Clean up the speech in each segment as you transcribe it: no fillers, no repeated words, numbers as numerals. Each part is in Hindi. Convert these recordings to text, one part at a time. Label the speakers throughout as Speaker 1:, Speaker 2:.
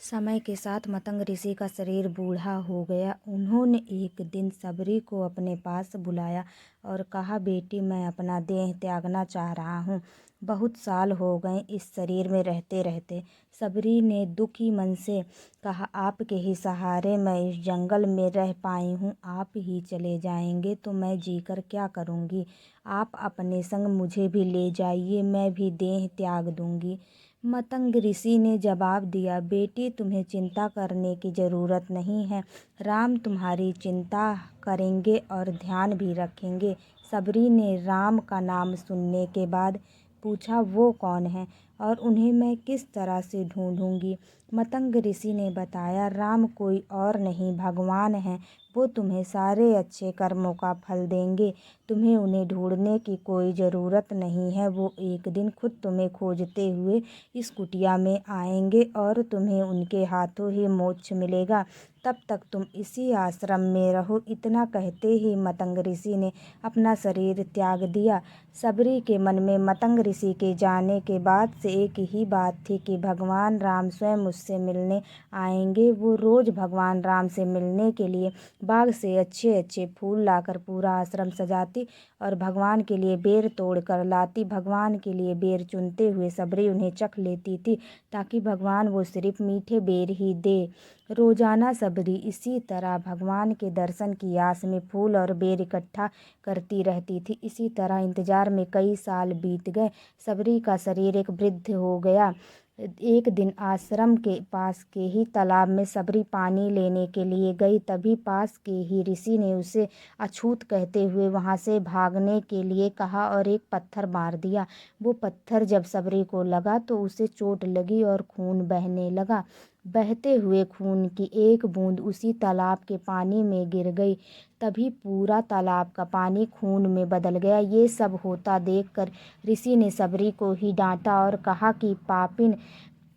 Speaker 1: समय के साथ मतंग ऋषि का शरीर बूढ़ा हो गया। उन्होंने एक दिन सबरी को अपने पास बुलाया और कहा, बेटी, मैं अपना देह त्यागना चाह रहा हूँ। बहुत साल हो गए इस शरीर में रहते रहते। सबरी ने दुखी मन से कहा, आपके ही सहारे मैं इस जंगल में रह पाई हूँ। आप ही चले जाएंगे तो मैं जीकर क्या करूँगी। आप अपने संग मुझे भी ले जाइए, मैं भी देह त्याग दूँगी। मतंग ऋषि ने जवाब दिया, बेटी, तुम्हें चिंता करने की ज़रूरत नहीं है। राम तुम्हारी चिंता करेंगे और ध्यान भी रखेंगे। सबरी ने राम का नाम सुनने के बाद पूछा, वो कौन है और उन्हें मैं किस तरह से ढूंढूंगी। मतंग ऋषि ने बताया, राम कोई और नहीं, भगवान हैं। वो तुम्हें सारे अच्छे कर्मों का फल देंगे। तुम्हें उन्हें ढूंढने की कोई ज़रूरत नहीं है। वो एक दिन खुद तुम्हें खोजते हुए इस कुटिया में आएंगे और तुम्हें उनके हाथों ही मोक्ष मिलेगा। तब तक तुम इसी आश्रम में रहो। इतना कहते ही मतंग ऋषि ने अपना शरीर त्याग दिया। सबरी के मन में मतंग ऋषि के जाने के बाद से एक ही बात थी कि भगवान राम स्वयं मुझसे मिलने आएंगे। वो रोज़ भगवान राम से मिलने के लिए बाग से अच्छे अच्छे फूल लाकर पूरा आश्रम सजाती और भगवान के लिए बेर तोड़ कर लाती। भगवान के लिए बेर चुनते हुए सबरी उन्हें चख लेती थी ताकि भगवान वो सिर्फ मीठे बेर ही दे। रोजाना सबरी इसी तरह भगवान के दर्शन की आस में फूल और बेर इकट्ठा करती रहती थी। इसी तरह इंतजार में कई साल बीत गए। सबरी का शरीर एक वृद्ध हो गया। एक दिन आश्रम के पास के ही तालाब में सबरी पानी लेने के लिए गई। तभी पास के ही ऋषि ने उसे अछूत कहते हुए वहां से भागने के लिए कहा और एक पत्थर मार दिया। वो पत्थर जब सबरी को लगा तो उसे चोट लगी और खून बहने लगा। बहते हुए खून की एक बूंद उसी तालाब के पानी में गिर गई। तभी पूरा तालाब का पानी खून में बदल गया। ये सब होता देखकर ऋषि ने सबरी को ही डांटा और कहा कि पापिन,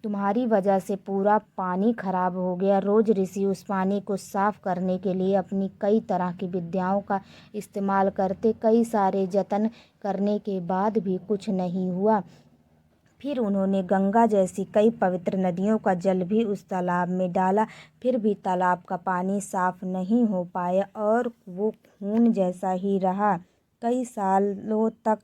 Speaker 1: तुम्हारी वजह से पूरा पानी खराब हो गया। रोज ऋषि उस पानी को साफ करने के लिए अपनी कई तरह की विद्याओं का इस्तेमाल करते। कई सारे जतन करने के बाद भी कुछ नहीं हुआ। फिर उन्होंने गंगा जैसी कई पवित्र नदियों का जल भी उस तालाब में डाला, फिर भी तालाब का पानी साफ नहीं हो पाया और वो खून जैसा ही रहा। कई सालों तक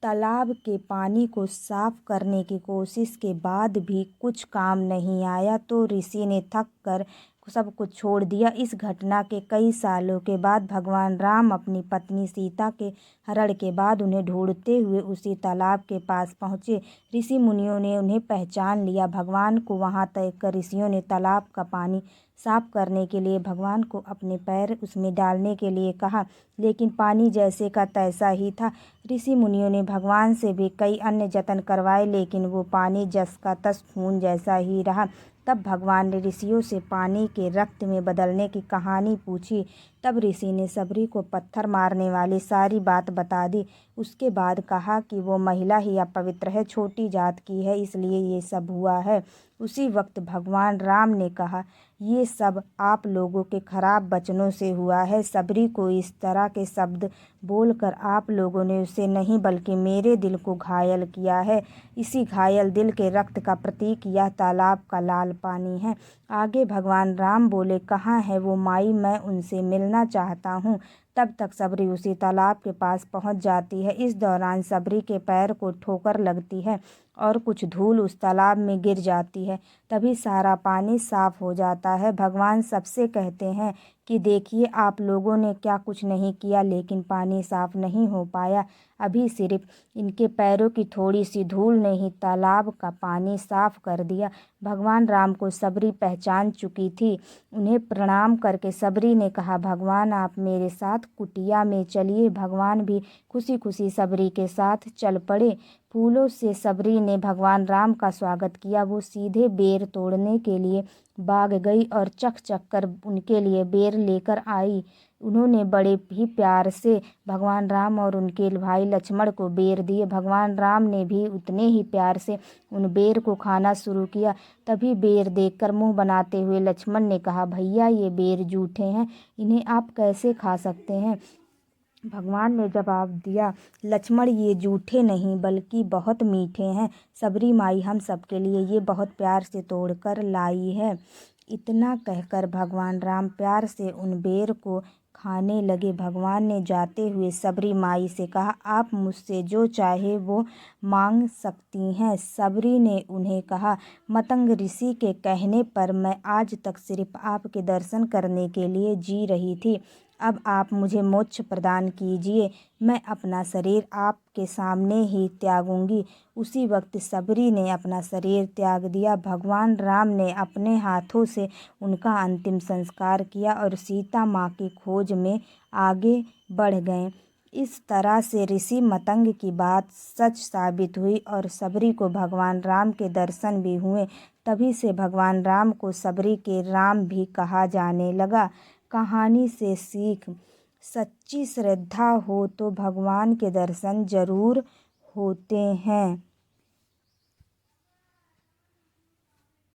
Speaker 1: तालाब के पानी को साफ करने की कोशिश के बाद भी कुछ काम नहीं आया तो ऋषि ने थक कर सब कुछ छोड़ दिया। इस घटना के कई सालों के बाद भगवान राम अपनी पत्नी सीता के हरण के बाद उन्हें ढूंढते हुए उसी तालाब के पास पहुँचे। ऋषि मुनियों ने उन्हें पहचान लिया। भगवान को वहां देख कर ऋषियों ने तालाब का पानी साफ करने के लिए भगवान को अपने पैर उसमें डालने के लिए कहा, लेकिन पानी जैसे का तैसा ही था। ऋषि मुनियों ने भगवान से भी कई अन्य जतन करवाए, लेकिन वो पानी जस का तस खून जैसा ही रहा। तब भगवान ने ऋषियों से पानी के रक्त में बदलने की कहानी पूछी। तब ऋषि ने सबरी को पत्थर मारने वाली सारी बात बता दी। उसके बाद कहा कि वो महिला ही अपवित्र है, छोटी जात की है, इसलिए ये सब हुआ है। उसी वक्त भगवान राम ने कहा, ये सब आप लोगों के खराब वचनों से हुआ है। सबरी को इस तरह के शब्द बोलकर आप लोगों ने उसे नहीं बल्कि मेरे दिल को घायल किया है। इसी घायल दिल के रक्त का प्रतीक यह तालाब का लाल पानी है। आगे भगवान राम बोले, कहाँ है वो माई, मैं उनसे मिलना चाहता हूँ। तब तक सबरी उसी तालाब के पास पहुँच जाती है। इस दौरान सबरी के पैर को ठोकर लगती है और कुछ धूल उस तालाब में गिर जाती है। तभी सारा पानी साफ हो जाता है। भगवान सबसे कहते हैं कि देखिए, आप लोगों ने क्या कुछ नहीं किया, लेकिन पानी साफ नहीं हो पाया। अभी सिर्फ इनके पैरों की थोड़ी सी धूल ने ही तालाब का पानी साफ कर दिया। भगवान राम को सबरी पहचान चुकी थी। उन्हें प्रणाम करके सबरी ने कहा, भगवान, आप मेरे साथ कुटिया में चलिए। भगवान भी खुशी खुशी सबरी के साथ चल पड़े। फूलों से सबरी ने भगवान राम का स्वागत किया। वो सीधे बेर तोड़ने के लिए बाग गई और चख चख कर उनके लिए बेर लेकर आई। उन्होंने बड़े ही प्यार से भगवान राम और उनके भाई लक्ष्मण को बेर दिए। भगवान राम ने भी उतने ही प्यार से उन बेर को खाना शुरू किया। तभी बेर देखकर मुंह बनाते हुए लक्ष्मण ने कहा, भैया, ये बेर जूठे हैं, इन्हें आप कैसे खा सकते हैं। भगवान ने जवाब दिया, लक्ष्मण ये जूठे नहीं बल्कि बहुत मीठे हैं। सबरी माई हम सबके लिए ये बहुत प्यार से तोड़कर लाई है। इतना कहकर भगवान राम प्यार से उन बेर को खाने लगे। भगवान ने जाते हुए सबरी माई से कहा, आप मुझसे जो चाहे वो मांग सकती हैं। सबरी ने उन्हें कहा, मतंग ऋषि के कहने पर मैं आज तक सिर्फ आपके दर्शन करने के लिए जी रही थी। अब आप मुझे मोक्ष प्रदान कीजिए, मैं अपना शरीर आपके सामने ही त्यागूंगी। उसी वक्त सबरी ने अपना शरीर त्याग दिया। भगवान राम ने अपने हाथों से उनका अंतिम संस्कार किया और सीता माँ की खोज में आगे बढ़ गए। इस तरह से ऋषि मतंग की बात सच साबित हुई और सबरी को भगवान राम के दर्शन भी हुए। तभी से भगवान राम को सबरी के राम भी कहा जाने लगा। कहानी से सीख, सच्ची श्रद्धा हो तो भगवान के दर्शन जरूर होते हैं।